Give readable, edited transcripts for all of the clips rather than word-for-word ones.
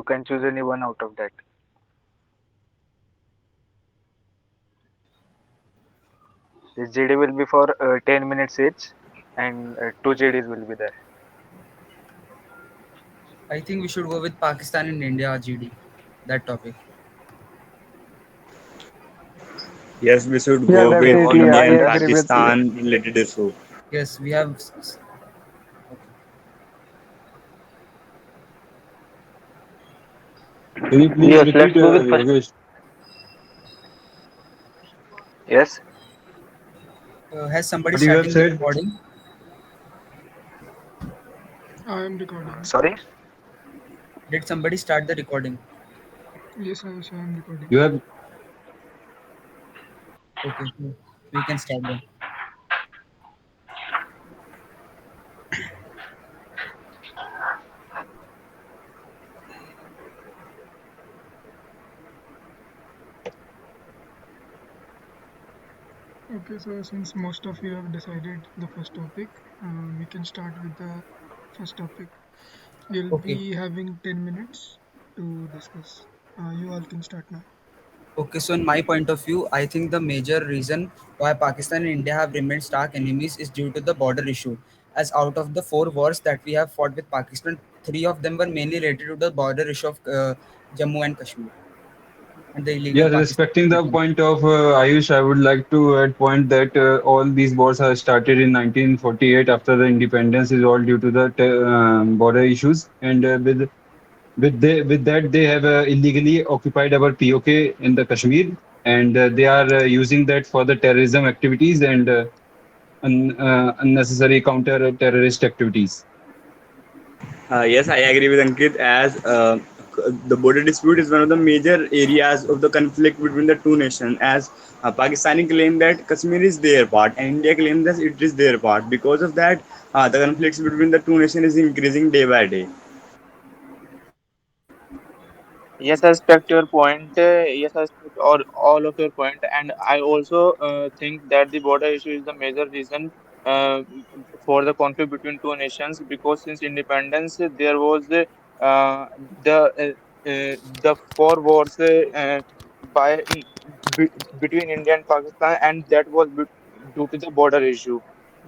You can choose any one out of that. The GD will be for 10 minutes each, and two GDs will be there. I think we should go with Pakistan and India GD. That topic. Yes, we should Yes, go Okay, with vote definitely. I India upon and that. agree with you. Pakistan related issue. Yes, we have. Okay. Can you please Yes, let's repeat, go with first. Yogesh? Yes. Has somebody What you have starting the said? recording? I am recording. Sorry. Did somebody start the recording? Yes, I am recording. You have. Okay, so we can start then. Okay, so since most of you have decided the first topic, we can start with the first topic. We'll Okay. be having 10 minutes to discuss. You all can start now. Okay, so in my point of view, I think the major reason why Pakistan and India have remained stark enemies is due to the border issue. As out of the four wars that we have fought with Pakistan, three of them were mainly related to the border issue of Jammu and Kashmir and the illegal Yes, Pakistan respecting the settlement. point of Ayush, I would like to add point that all these wars have started in 1948 after the independence is all due to the border issues, and with that they have illegally occupied our POK in the Kashmir, and they are using that for the terrorism activities and unnecessary counter terrorist activities. Yes, I agree with Ankit as the border dispute is one of the major areas of the conflict between the two nations. As Pakistani claim that Kashmir is their part and India claims that it is their part. Because of that, the conflicts between the two nations is increasing day by day. Yes, I respect your point. Yes, I respect all of your point, and I also think that the border issue is the major reason uh, for the conflict between two nations. Because since independence, there was the the four wars by be, between India and Pakistan, and that was due to the border issue,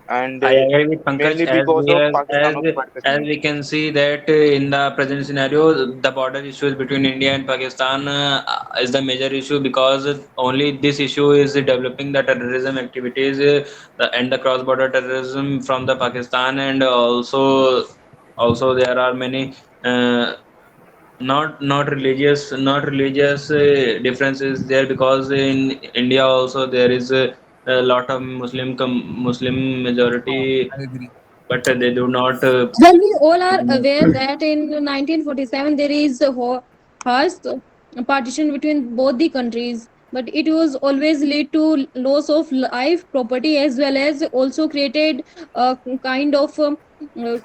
and I agree with Pankaj, mainly as because we of have Pakistan occupied as Kashmir. we can see that in the present scenario, the border issues between India and Pakistan is the major issue, because only this issue is developing the terrorism activities and the cross-border terrorism from the Pakistan, and also there are many not religious differences there, because in India also there is a lot of Muslim majority, I agree. but they do not Well, we all are aware that in 1947 there is a harsh partition between both the countries, but it was always lead to loss of life, property, as well as also created a kind of uh,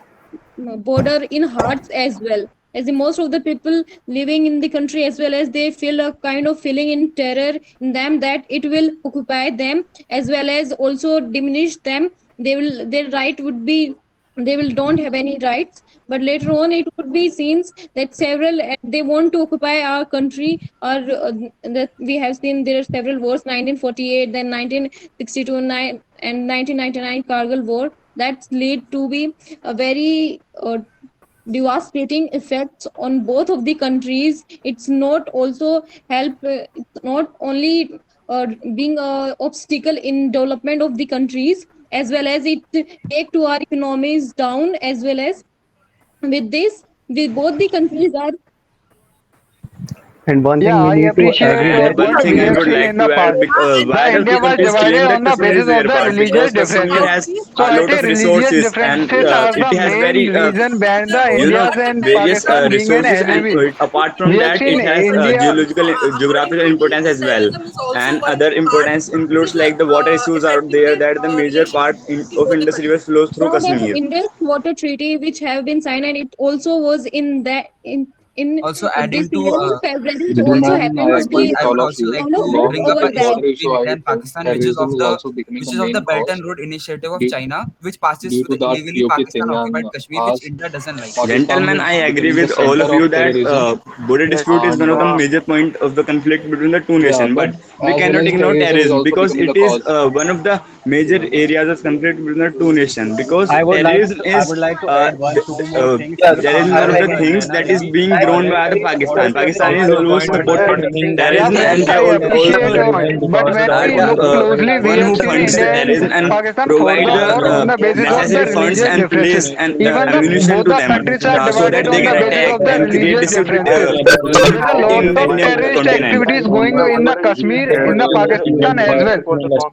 border in hearts as well. As the most of the people living in the country, as well as they feel a kind of feeling in terror in them that it will occupy them, as well as also diminish them. They will, their right would be, they will don't have any rights, but later on it would be seen that several they want to occupy our country, or that we have seen there are several wars, 1948, then 1962, and 1999 Kargil war, that lead to be a very devastating effects on both of the countries. It's not also help, it's not only being a obstacle in development of the countries, as well as it take to our economies down, as well as with this, the both the countries are. And one Uh, thing Yeah, we I need to appreciate agree and that one what thing we I have would seen like in the to past. add, The why the two India was countries divided claim that on the Kashmir is basis of their the part? religious Because Kashmir differences. has So a I lot think of religious resources, and differences are it the has main very reason behind the you know India's and various Pakistan being an resources, and enemy. apart from We have that seen it has India. geographical importance as well, and other importance includes like the water issues out there, that the major part of Indus river flows through Yeah, that Kashmir. Indus Water Treaty which have been signed, and it also was in that in In Also this adding to year in February, it also Gentlemen, I happens. agree point, We with I all would of also you. like follow to rules bring Along up with over an the issue that. border issue, between India I and think Pakistan, terrorism is also becoming which a is of the main Belt and cause. Road Initiative of Due, China, which passes due through to the that illegally POK Pakistan thing, occupied and Kashmir, which as India doesn't like. Pakistan Gentlemen, is I agree becoming the with all center of you of that terrorism, border Yes, dispute is one and of the major point of the conflict between the two yeah, nations. but But we as well cannot as ignore terrorism is terrorism also because becoming the it is cause. one of the major areas of conflict between the two nations. Because I would like to add one, two more uh, things. terrorism is one of the things that is being grown by the Pakistan. Pakistan is counter always point before supported continuing that Yeah, terrorism, we friends, and should they I avoid appreciate also your terrorism point, but because when are we the look closely, we one have who seen funds the India terrorism and and Pakistan fought provide the war on the basis of necessary the funds religious and differences. place and Even the ammunition both to the them countries are so that divided they on can the basis attack of the and create religious dispute differences. There's a in lot the of Indian terrorist continent. activities going on in the Kashmir, in the Pakistan as well.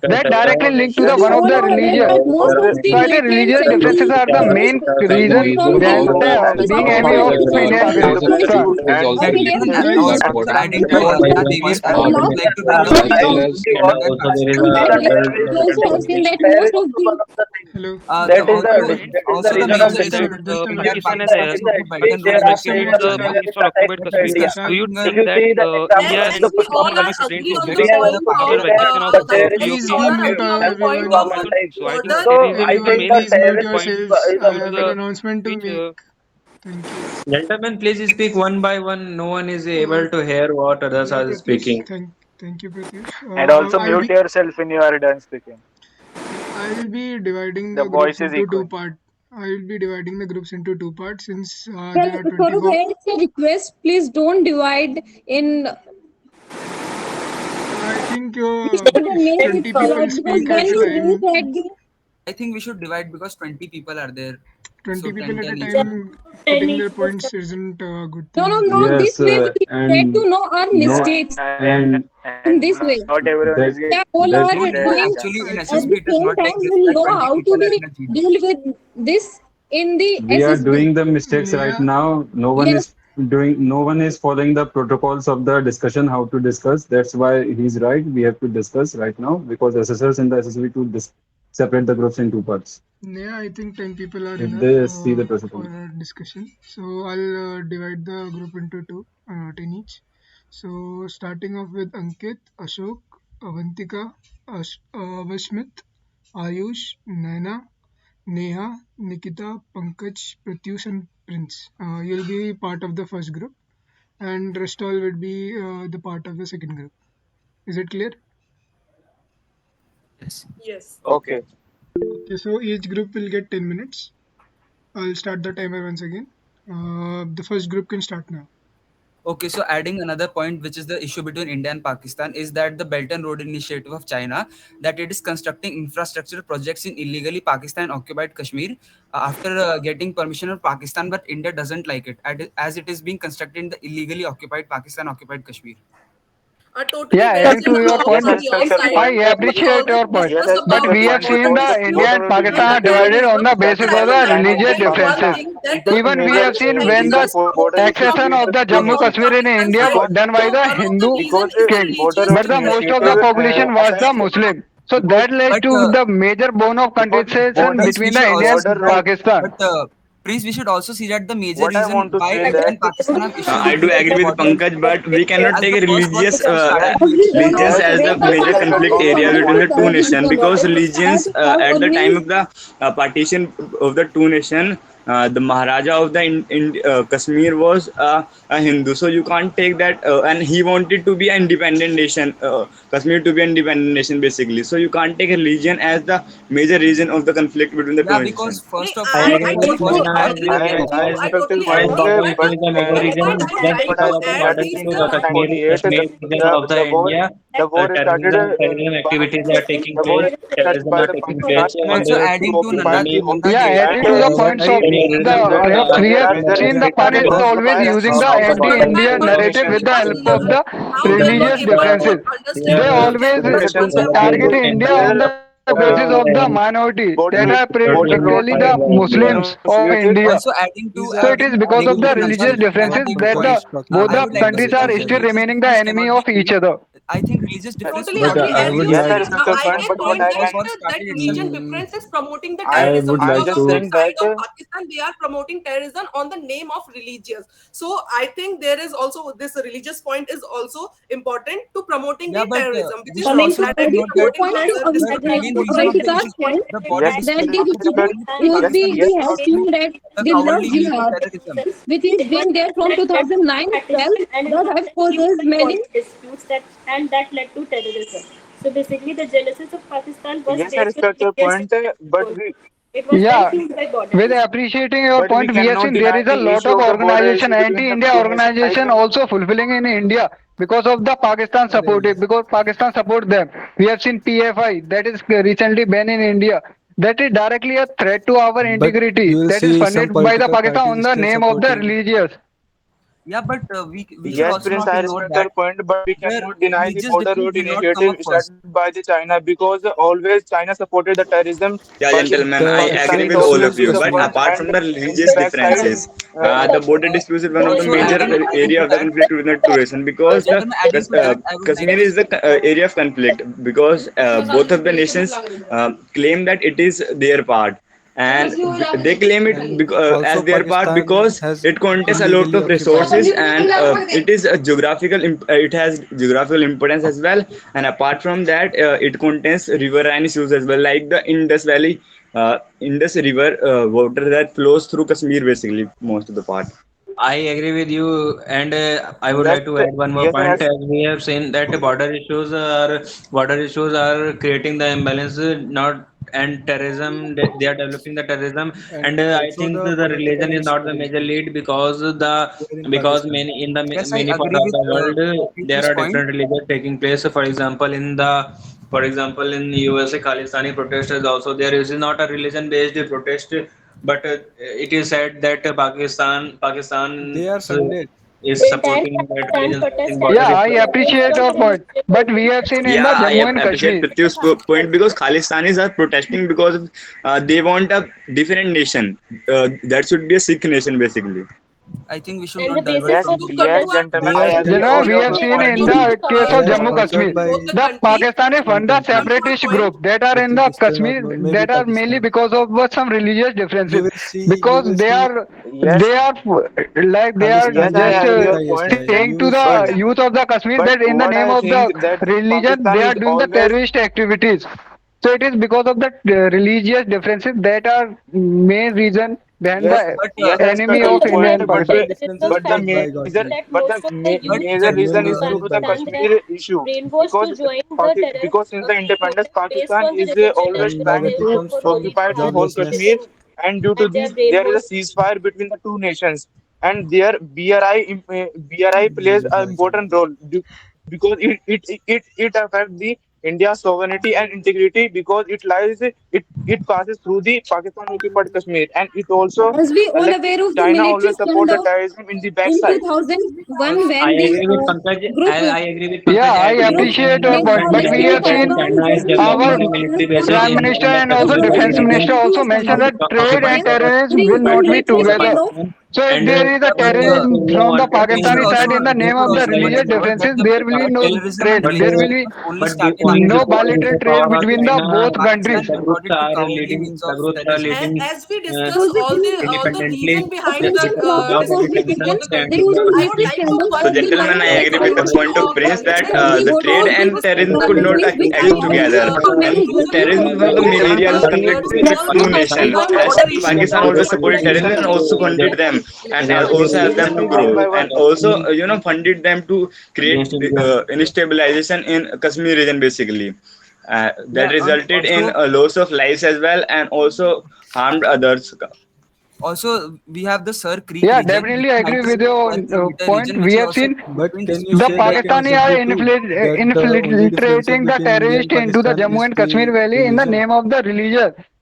That directly linked to But the you one of all the are aware religion. that most of the So I think militants religious and differences the are the main terrorists come reason Terrorism from the behind also being from enemy of Pakistan. India and causes of Pakistan. dispute is also And related Gentlemen, to Guys, that also border, adding to Neha Devi's point, I would last like to bring up as an well issue as between India and there is Pakistan, in which that is list, the we also have seen that most of the hello. also the major Just issue a between just a India minute. and Pakistan is of the Belt and Road Just a Initiative minute, of China, Tushar. that it is Tushar, constructing a projects projects for for the the Pakistan Please be mute, everyone. projects. Everyone, please mute yourselves. I have an announcement to make. Thank you. gentlemen, please speak one by one. No one is Uh, able to hear what others yeah, are Pratyush. speaking. Thank you, Pratyush. and also mute yourself when you are done speaking. I will be dividing The the groups voice is into two echoing. parts. I will be dividing the groups into two parts since Well, there are for 24. the it's a request, please don't divide in I think whichever if makes it 20 people like, because speak when at a we time, look at the I think we should divide because 20 people are there, 20 so people 10 at a 10 each. time putting their points isn't a good no, no, thing. no, this yes, way we get and to know our no, mistakes. and In And this not way, everyone is that getting yeah, all their are No, chance. Neha, doing actually in I at SSB think the it is same not like time. this Will that know 20 how to people are be in a GD. deal with this in the we are SSB. doing the mistakes right Neha, now. Yes, No one is following the protocols of the discussion, how to discuss. That's why he's right. We have to discuss right now because assessors in the SSB to separate the groups in two parts Neha, I think 10 people are if enough they see the for protocol. a discussion. So I'll divide the group into two, 10 each. So starting off with Ankit, Ashok, Avantika, Vashmit, Ayush, Naina, Neha, Nikita, Pankaj, Pratyush, and Prince. You'll be part of the first group, and rest all will be the part of the second group. Is it clear? Yes. Okay. Okay, so each group will get 10 minutes. I'll start the timer once again. The first group can start now. Okay, so adding another point, which is the issue between India and Pakistan, is that the Belt and Road Initiative of China, that it is constructing infrastructure projects in illegally Pakistan occupied Kashmir after getting permission of Pakistan, but India doesn't like it as it is being constructed in the illegally occupied Pakistan occupied Kashmir. Yeah, adding to your Yes, point, Inspector I Point. appreciate your point. Yes, But Inspector we have Point. seen the India and Pakistan are divided on the basis of the religious differences. It is Even we major have seen when reason the for border issue accession between of the the two Jammu nations. Kashmir in India Because done by the Hindu king, border but the most of the initiative population was the Muslim. So because that led But to the major bone of because contention border Prince, we between should the India also and see border that. Pakistan. But Prince, we should also see that the major what I reason want to why say India that and Pakistan have issues I do with the agree with border is Pankaj, but we cannot as take the a first war religious started as with we know now, religions as the when the major Pakistan conflict was area between the two occupied, nations because religions at the time always of the partition of the two nation the Maharaja of the Kashmir was a Hindu, so you can't take that and he wanted to be an independent nation, Kashmir to be an independent nation basically, so you can't take a religion as the major reason of the conflict between the two yeah, nations. because first of I all, agree at the with first Neha war, and with I Prince. Inspector While Point, border issue but is the major reason, just but I because of the think that border is issue, in the the Kashmir 1948 region of the India, the war started terrorism activities are taking the war place. started Terrorism by are the taking place, Pakistan and also to adding to occupy mainly Nanda Yeah, ji, adding and to the what points of in the terrorism, we have major seen the started Pakistan to always occupy using the anti-Indian narrative with the help of the religious differences. They always to the nations target to India on where the basis of the minority that are border particularly road the Muslims of India. also adding to So it is because of adding the to religious Nanda's differences added that the point, both I the would like to countries say that are the still religious remaining the difference enemy cannot be of each killed. other. I think religious difference Totally would not But be agree. there I And would because yes, I like, respect your Pakistan point, was but what when I those can, wars started itself. mm, I I would I'm like just to. saying that Yeah, but we should Coming also to not ignore additional that point to the main reason of the Avantika's issue, point, the border yes, that dispute, the as is respect, youth yes, we yes, have about seen that the they love cowardly use of jihad, terrorism. which is been there from 2009 itself, that have causes many. yes, I respect your point, Yeah, with appreciating your but we point, we have cannot seen there deny is a the lot issue of of the border organization, issue between the anti-India two nations. I organization think also fulfilling in India because of the Pakistan support. Because Pakistan support them. We have seen PFI that is recently banned in India. That is directly a threat to our integrity. That is funded by the Pakistan on the name of the religious. Yeah, but we should yes, also Prince, not I ignore respect that your point, but we where cannot deny the religious border difference road did not come initiative up first. started by the China because always China supported the terrorism, Yeah, but gentlemen, I Pakistan agree is with all always of you. But support apart and from the in the religious backside. differences, the border dispute is one of the Also, major adding area to of the that, conflict within the two nations because the adding to that, I would like Kashmir to is the area of conflict because both of the nations claim that it is their part, and they claim it as their part because it contains a lot of resources and it is a geographical it has geographical importance as well, and apart from that it contains riverine issues as well, like the Indus Valley, Indus River water that flows through Kashmir basically most of the part. I agree with you, and I would Yes, like to add one more yes, I point. has, As we have seen that border issues are creating the imbalance, not and terrorism. They are developing the terrorism, and I think the religion is not the major lead because many in the yes, I many part agree of with the world there Preethi's are point. different religions taking place. For example, in USA, Khalistani protesters also there is not a religion-based protest, but it is said that Pakistan is supporting that religion in border Yeah, I issue. appreciate your point, but we have seen in Yeah, the I Jammu and appreciate Kashmir. Pratyush's point because Khalistanis are protesting because they want a different nation. That should be a Sikh nation, basically. I think we should not divert yes, from the yes, gentlemen, I You agree know, all we of have your seen point. in the case of Jammu Kashmir, the Pakistani fund the separatist group that are in the Kashmir that are mainly because of some religious differences. Because Yes, they are yes, I just agree your point, saying to the but youth of the Kashmir that in the what name I of the think that religion they Pakistan are is doing the always terrorist activities. So it is because of the religious differences that are main reason behind yes, the but yes, I enemy respect your of India point, and Pakistan. but the but major reason is due gentlemen, to the Kashmir issue because because since the independence, Pakistan is always trying to occupy the whole Kashmir, and due to this, there is a ceasefire between the two nations, and there BRI plays an important role because it affects the India's sovereignty and integrity because it passes through the Pakistan occupied Kashmir, and it also As we all like aware of the China military always support the standoff terrorism in the in backside. 2001 I when the agree with Pankaj. group I agree with Yeah, Pankaj. I As we have group appreciate seen your made point, by but the recently we that have seen China is Afghanistan our developing the military bases Prime in Minister the and also Kashmir Defense region Minister also mentioned that trade and occupied by the terrorism will during the not be occupied by the military together. standoff. Pakistan, So if and there is a yeah, but terrorism India from the wanted we should Pakistani to side also in the we name should of the also not religious ignore that differences, there will be no terrorism and trade. There will religion be only but started after no the bilateral trade before between the China, both countries. Pakistan resorted to cowardly means the of groups are terrorism. leading Closely independently according to without Professor any Vivian, tensions and there was a military standoff So, in the gentlemen, I agree with the 1947 point of Prince that at the the border trade of and terrorism could not countries which exist have together. used to And manage terrorism is one of the main areas of conflict between the two nations. As Pakistan always supported terrorism and also funded them, and also helped them to Speak one grow, by and one. also funded them to create against India. instabilization in Kashmir region basically. That Yeah, and resulted in a loss of lives as well, and also harmed others. also we have the Sir Creek Yeah, region, which definitely is I agree with 96 your square kilometer point. region, We which is have also seen between the disputed by Pakistani are infiltrating the terrorist into the Jammu and Kashmir Valley in the name of the religion.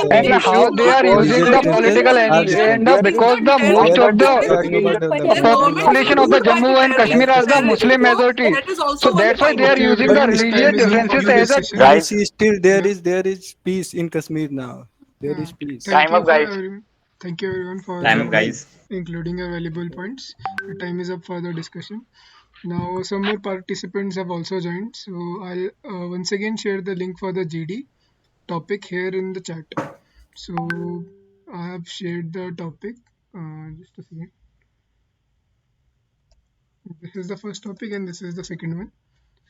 same the and thing how issue they because are of using religious the government tensions political is are agenda using because the the terror. most we are of not the talking The about the government is population of religion. the ruled by the Jammu and Kashmir terrorist. are the Terrorist. Muslim So majority. that is So also one that's why they point. are Okay, using the everyone, But this religious time is up. differences You as guys a session. Guys, see, still Yeah. there is peace in Kashmir now. There Yeah. is peace. Thank time you up, for guys. everyone. Thank you everyone for Time up, guys. including your valuable points. The time is up for the discussion. Now, some more participants have also joined. So, I'll once again share the link for the GD topic here in the chat. So, I have shared the topic. Just a second. This is the first topic, and this is the second one.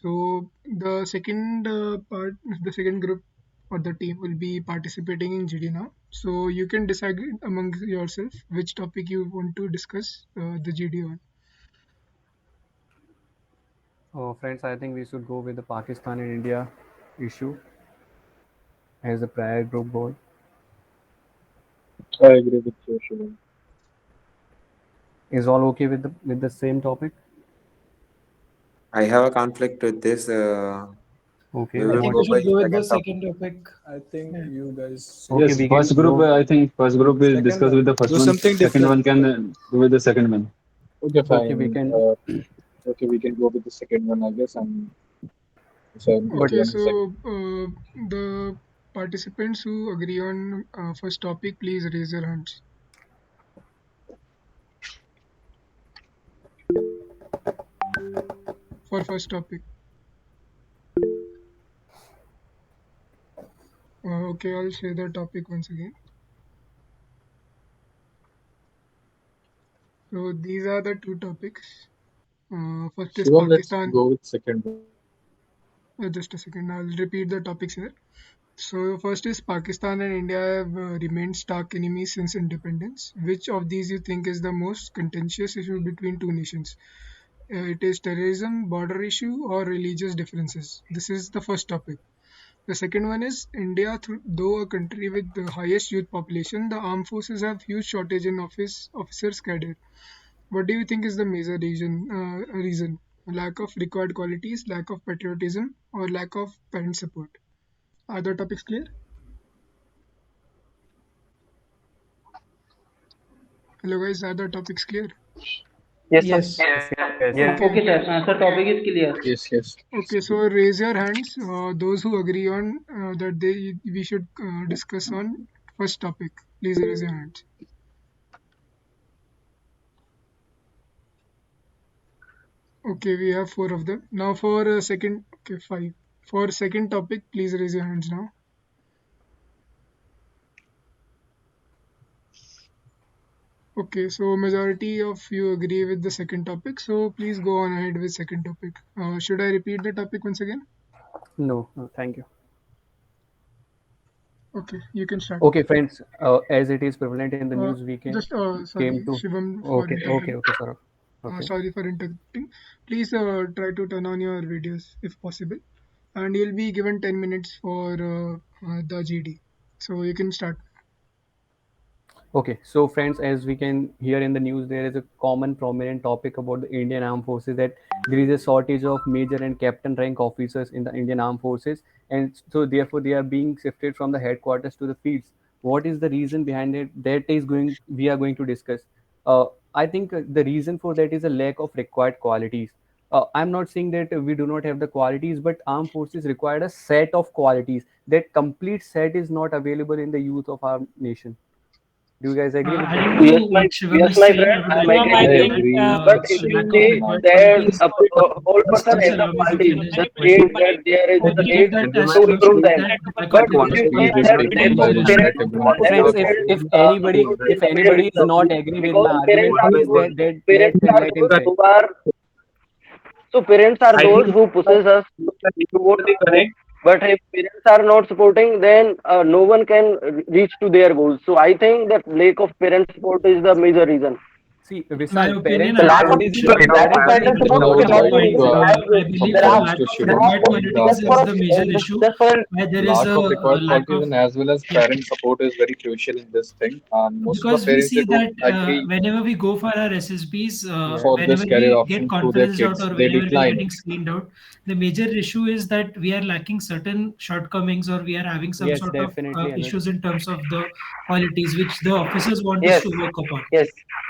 So, the second the second group or the team will be participating in GD now. So, you can decide among yourself which topic you want to discuss the GD on. Friends, I think we should go with the Pakistan and India issue as the prior group board. I agree with you, Shubham. Is all okay with the same topic? I have a conflict with this. Okay. We will I think go we by should the go with the second topic. second topic. I think you guys should Okay, Yes, we can first group. go. I think first group will second discuss one. with the first Do one. something Second one different. can go with the second one. Okay, Okay, we fine. can. Okay, we can go with the second one, I guess, and decide But Okay, on the second. so the participants who agree on first topic, please raise your hands for first topic. Okay, I'll share the topic once again. So these are the two topics. First is Shubham, let's Pakistan. go with second one. Just a second, I'll repeat the topics here. So first is Pakistan and India have remained stark enemies since independence. Which of these you think is the most contentious issue between two nations? It is terrorism, border issue, or religious differences. This is the first topic. The second one is India, though a country with the highest youth population, the armed forces have huge shortage in officers cadre. What do you think is the major reason? Lack of required qualities, lack of patriotism, or lack of parent support? Are the topics clear? Hello guys, are the topics clear? Yes, sir. Yes. yes. Okay. Okay, sir. Answer topic is clear. Yes. Okay, so raise your hands. Those who agree on that we should discuss on first topic. Please raise your hands. Okay, we have four of them. Now for second, okay, five. For second topic, please raise your hands now. Okay, so majority of you agree with the second topic. So please go on ahead with second topic. Should I repeat the topic once again? No, thank you. Okay, you can start. Okay, friends. As it is prevalent in the news, we can Just came sorry, to. Shivam, for interrupting. Okay, sir. Okay. Sorry for interrupting. Please try to turn on your videos if possible, and you'll be given 10 minutes for the GD. So you can start. Okay, so friends, as we can hear in the news, there is a common prominent topic about the Indian Armed Forces that there is a shortage of major and captain rank officers in the Indian Armed Forces, and so therefore they are being shifted from the headquarters to the fields. What is the reason behind it? That is going we are going to discuss. I think the reason for that is a lack of required qualities. I'm not saying that we do not have the qualities, but armed forces require a set of qualities. That complete set is not available in the youth of our nation. Do you guys agree with that? Adding to what Shivam is saying, I would like I to add agree, that but the still lack of not required much. qualities. Just allow me to finish the question. I believe that, as Shivam said, that lack of The required speed is qualities is the taken by major one, issue. let everyone Friends, talk about if it. anybody is not agree with my argument, please that let him say. So parents are I those think who pushes us towards absolutely goals. correct. But if parents are not supporting, then no one can reach to their goals. So I think that lack of parent support is the major reason. See, In my Vishal, opinion, parent I would support like is to the share my parent opinion support Now is regarding the not this mic point. available. I believe the belongs lack to of Shivam required from the qualities is the major issue. Why there is lack a, of required lack qualities of, and as well as yeah, parent support is very crucial in this thing. And most of the because we parents they see don't that agree whenever we go for our SSBs, Yes. for this whenever career we get option to their conferenced out kids. or They whenever we're decline. getting screened out, the major issue is that we are lacking certain shortcomings or we are having some Yes, sort of definitely, Anuj. issues in terms of the qualities which the officers want us yes, to work upon. yes.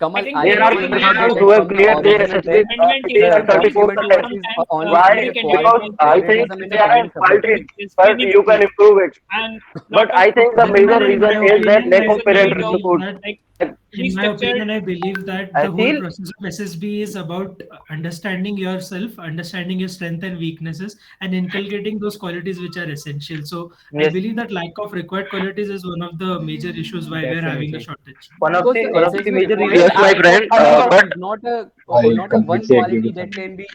Kamal, think I There there am are is a saying need persons that who have from the cleared their original SSC that amendment in in term 34th limit attempt. is sometimes only Why? public required Because for entertainment I think terrorism is in the they are current subject. faulted, which is but you can free improve it. and But lot of I think the Gentlemen, major in reason my is that opinion, lack I of there's a still parental need of believe support. that like I In my feel opinion, I believe that the whole process of SSB is about understanding yourself, understanding your strengths and weaknesses, and inculcating those qualities which are essential. So I yes, believe that lack of required qualities is one of the major issues why we are having a Definitely. shortage. Because the one of the SSB major requires reasons. a set of But qualities, not a I not a one completely agree quality with that him. can be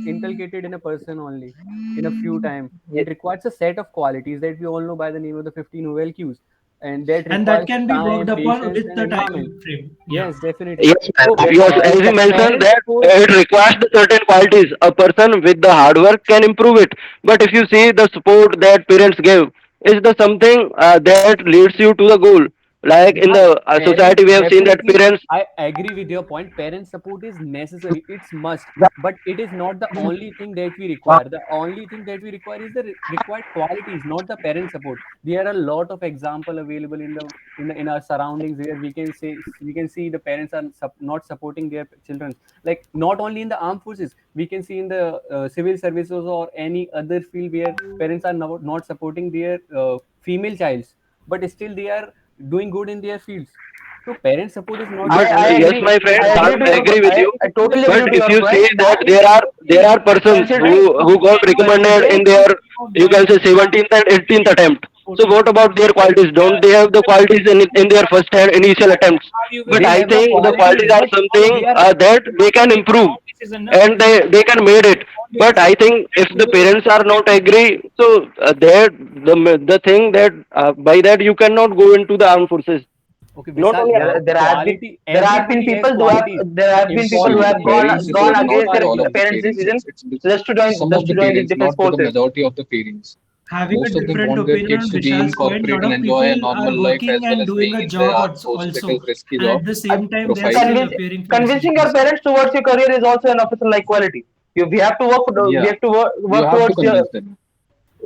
inculcated in a person only in a few time. yes, It requires a set of qualities that we all know by the name of the 15 OLQs, and that And that requires can be worked time, upon patience, with and the environment. time frame. Yeah. Yes, definitely. yes, So, because as you mentioned parent that support. it requires the certain qualities. A person with the hard work can improve it. But if you see the support that parents give, is the something that leads you to the goal. Like in Yeah, the society, parents we have seen that definitely. parents. I agree with your point. Parent support is necessary. It's must, but it is not the only thing that we require. The only thing that we require is the required qualities, not the parent support. There are a lot of example available in our surroundings where we can see the parents are not supporting their children. Like not only in the armed forces, we can see in the civil services or any other field where parents are not supporting their female childs, but still they are doing good in their fields. So parent support is not the I only agree. thing My that we friend, require. I agree with you. Parent I support is totally agree also to the your key. point. And See that that is there are something persons that who got recommended in their, you can say, 17th and 18th attempt. So what about their qualities? Don't they have the qualities in their first hand initial attempts? But they I have the think the qualities, qualities are but something they are that they can improve, and they can made it. But I think if the parents are not agree, so that the thing that by that you cannot go into the armed forces. okay. Not Vishal, only quality. there have been Everybody has people who have qualities. there have been people who See, have Important thing is parents gone support, everybody has not against their all of qualities. the parents' parents. decision Some of just the to join the parents, defense not to the forces. majority of the parents. Having a Most of them different want their opinion kids on to be in Vishal's point, a corporate lot and of enjoy a people normal are life working as well and as doing being a in the job armed force. That is also, risky and job at the same time, they are profile. still Convince, appearing for convincing your SSBs. parents towards your career is also an officer like quality. We have to work. We Yeah, have to you work have to towards your. convince them.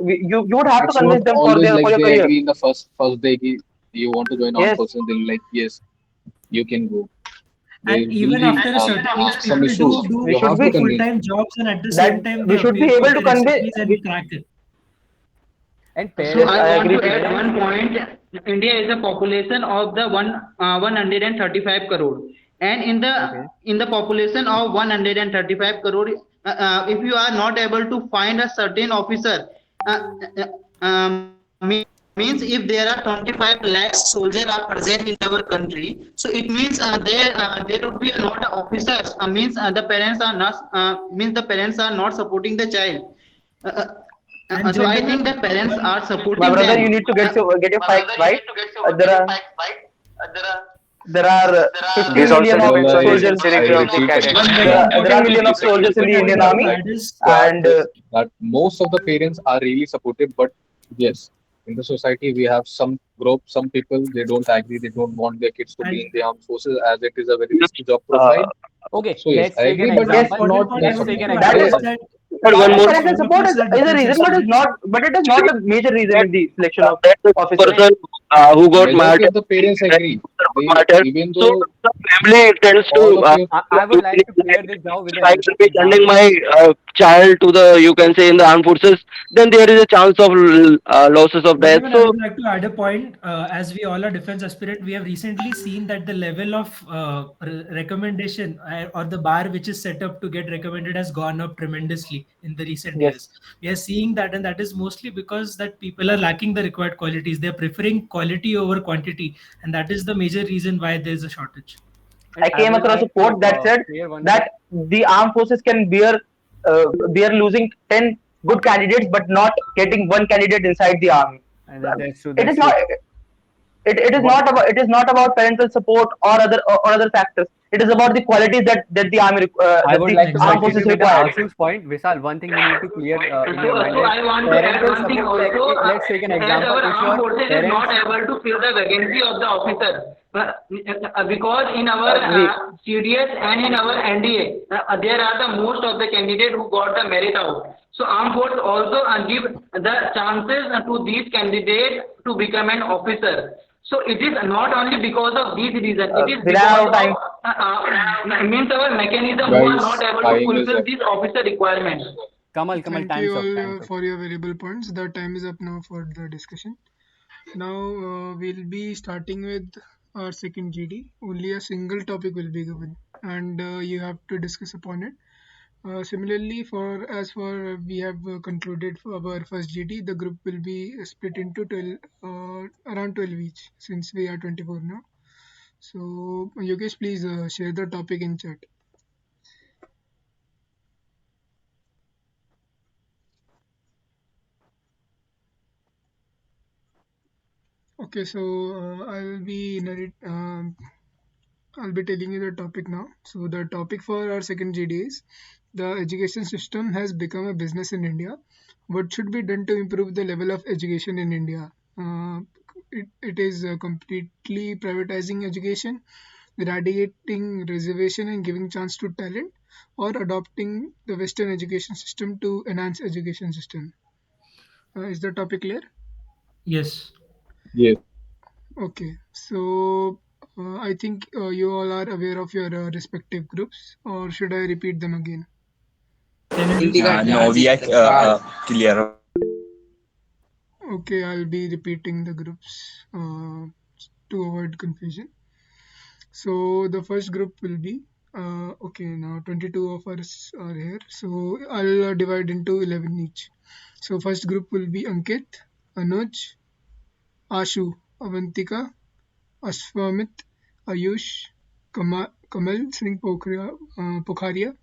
You would have to It's not convince them always for like your they career. agree in the first day. You want to join armed Yes, forces, they'll like yes, you can go. There And will even be after a certain age, some people issues. we do You should have to be full convince time them. jobs, and at the that same time, they we should be appear for able to their convince. SSBs and crack it. And So Yes, I parents, I want agree to to add that. one parents. point. India is a population of the 135 crore, and Okay. in the population of 135 crore, if you are not able to find a certain officer, means if there are 25 lakhs soldiers are present in our country, so it means there would be not officers. Means the parents are not means the parents are not supporting the child. Uh, uh, And so I gentlemen, think the parents one are My supporting brother, you them. need to get your facts right. There are there are This 15 also million of depends Well, on the soldiers. I sincerity of the repeat cadets. one There very are there are important million of soldiers in the point I Indian would like to army, add is that and that most of the parents are really supportive, but yes, in the society we have some group, some people they don't agree, they don't want their kids to be in and the armed forces as it is a very risky job uh, profile. Okay, So yes, let's I take an agree, but yes, one example. important not point I most Let's would of take like an them. to that add is. is example. that But one not more all parental of support us are is a defense reason, but it's aspirants. not. But it is not the major reason in the selection of That officers. And person who got Majority martyred, of the parents agree. They martyred. even So though the family tends to all of your I would like to clear this down with if the I will be sending example. my child to the, you can say, in the armed forces, then there is a chance of losses of death. Gentlemen, I So would like to add a point. As we all are defense aspirant, we have recently seen that the level of recommendation or the bar which is set up to get recommended has gone up tremendously in the recent Yes, years. We are seeing that, and that is mostly because that people are lacking the required qualities. They are preferring quality over quantity, and that is the major reason why there is a shortage. And I I came would across a like to quote that said clear one thing. that the armed forces can bear losing 10 good candidates, but not getting one candidate inside the army. And that's true. It That's is not. true. What? It is not about parental support or other factors. It is about the qualities that the I that would the like to armed Exactly. continue forces with the required. Ashu's point. Vishal, one thing we need to clear in your mind So that I want to add parental one thing support, like also, let's take an as example. our If armed your forces is not parents, able to fill the vacancy of the officer, because in our We CDS and in our NDA, there are the most of the candidate who got the merit out. So armed force also give the chances to these candidates to become an officer. So it is not only because of these reasons, it is we ran because out of of time. means our mechanism who are not guys, able to time is fulfill up. these officer requirements. Kamal, Thank you time's up, all time's up. for your valuable points. The time is up now for the discussion. Now we'll be starting with our second GD, only a single topic will be given, and you have to discuss upon it. Similarly, for we have concluded for our first GD, the group will be split into 12, around 12 each, since we are 24 now. So, Yogesh, please share the topic in chat. Okay, so I'll be telling you the topic now. So the topic for our second GD is the education system has become a business in India. What should be done to improve the level of education in India? It is completely privatizing education, eradicating reservation and giving chance to talent, or adopting the Western education system to enhance education system. Is the topic clear? Yes. Yes. Okay, so I think you all are aware of your respective groups, or should I repeat them again? No, we are clear. Okay, I'll be repeating the groups to avoid confusion. So the first group will be okay. Now 22 of us are here, so I'll divide into 11 each. So first group will be Ankit, Anuj, Ashu, Avantika, Ashwamit, Ayush, Kamal Singh Pokharia,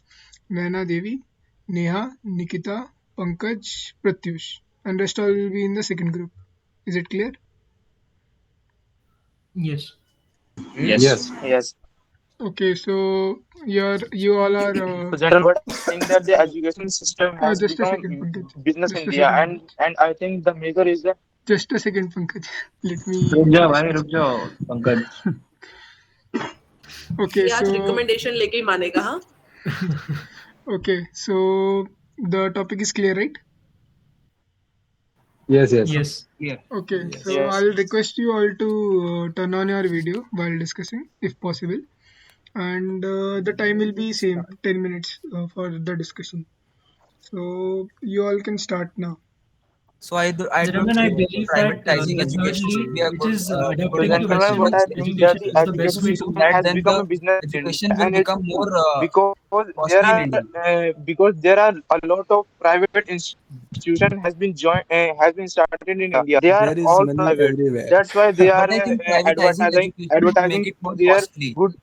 Naina Devi, Neha, Nikita, Pankaj, Pratyush. And rest all will be in the second group. Is it clear? Yes. Yes. Yes. Okay, so you all are So, general, what I think that the education system has just a become second, Pankaj. a business in Just a India, second. and I think the major is the Just a second, Pankaj. Let me रुक जाओ finish भाई, this. रुक जाओ Pankaj. Okay, ये आज so recommendation लेके ही मानेगा हाँ. okay, so the topic is clear, right? Yes, yes. Yes. Okay, so yes. I'll request you all to turn on your video while discussing, if possible, and the time will be same, 10 minutes for the discussion. So you all can start now. So I don't Gentlemen, I think believe that privatizing the third education should lead, be a which good is So, adapting to gentlemen, presentation what Western I of think that education, the is education the education best way system, to system so go. that has then become the a business in India, education will and it's become more because there are a lot of private institution has been started in India. They are There is all money private. everywhere. That's why they but are I think privatizing education would make advertising it more their costly. good.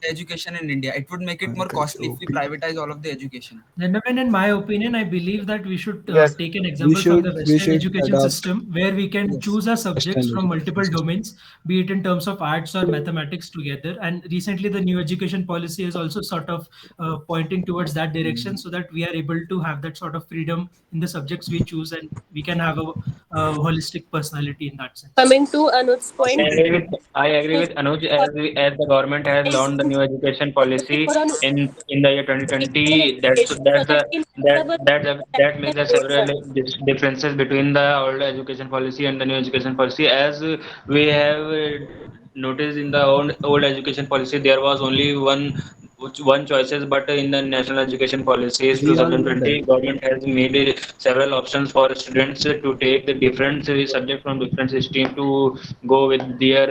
Education in India, it would make it more Pankaj, costly if we OP. privatize all of the education. Gentlemen, in my opinion, I believe that we should Yes. take an We example from should the we Western should education adopt system where we can yes choose our subjects Western from education multiple system. domains, be it in terms of arts or mathematics together. And recently, the new education policy is also sort of pointing towards that direction so that we are able to have that sort of freedom in the subjects we choose and we can have a holistic personality in that sense. Coming to Anuj's point, I agree with Anuj, as the government has launched the new education policy in the year 2020. That makes the several differences between the old education policy and the new education policy. As we have noticed in the old education policy, there was only one choices, but in the national education policies We all know 2020, that. government has made several options for students to take the different subject from different stream to go with their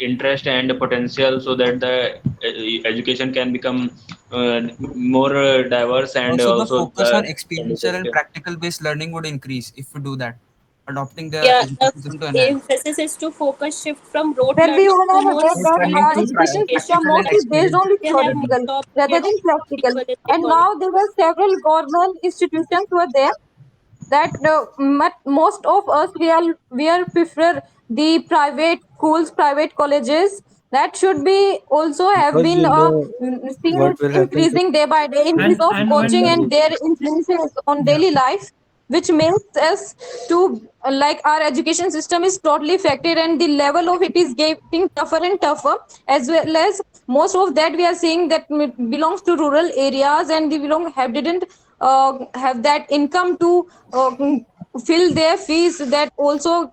interest and potential, so that the education can become more diverse, and Also, the also focus on can experiential and be. practical based learning would increase if we do that, adopting the yeah, education system to the enhance. emphasis is to focus shift from rote Well, we learning all to are more aware So that turning our to education system practical and mostly based on experiential the they have learning. theoretical top rather than practical. people in the And economy. now there were several government institutions were there that most of us we are prefer the private schools, private colleges that should be also have Because been you know seen what will happen to increasing day by day, increase of And coaching one, and their influences on yeah. daily life, which makes us to like our education system is totally affected and the level of it is getting tougher and tougher, as well as most of that we are seeing that belongs to rural areas and they belong have didn't have that income to fill their fees, that also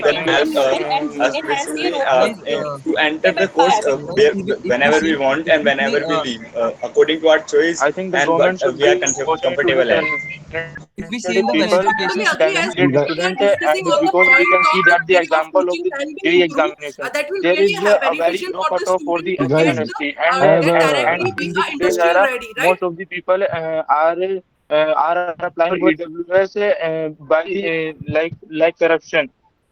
basically that in help and us enhance the basically Guys, to enter the course if we whenever we see, want if and we see, whenever we leave, according to our choice I think the and what government should we are give opportunity to comfortable the at. if we see in talented the people, education Totally agree. system, As talented we are student, discussing and on the because we point can of see the that the way of example of teaching the can be JEE improved, examination, that will there really is have a very beneficial low for the cutoff for student the to guys, university, and I have get a directly and be in the today's industrial era, ready, right? most of the people are applying for EWS by like corruption.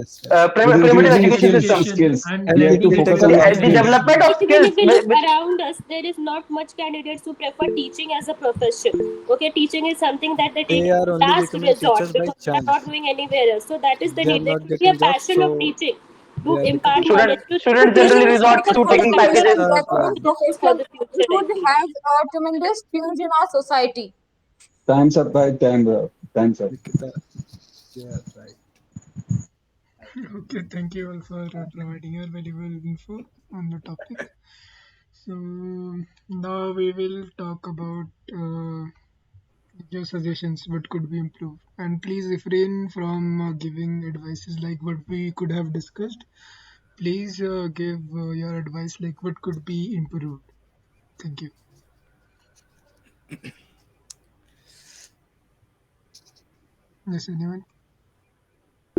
Yes, yes. It is Skills Increasing very the based important. skills We and have soft to, education skills. and we We have have to to blending focus focus on on technical the our soft and The skills. skills. development professional of Like skills. skills. if we look around us, there is not much candidates who prefer teaching as a profession. Okay, teaching is something that they take They as are a only last becoming resort teachers by because they are not chance. doing anywhere else. So that is the They are need. There not should be a getting jobs, passion of so teaching they to are impart becoming Student, knowledge teachers. to students children generally Teaching is resort so not that a to they taking become profession, packages. that useful any Right. for profession the future, should I feel. have a tremendous change in our society. Time's up by time, bro. Time's up. Nikita, yeah, right. Okay, thank you all for providing your valuable info on the topic. So now we will talk about your suggestions what could be improved And please refrain from giving advices like what we could have discussed. Please give your advice like what could be improved. Thank you. Yes, anyone?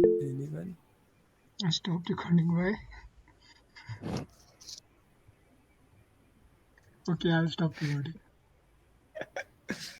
Anyone? I stopped recording. Why? Okay, I'll stop recording.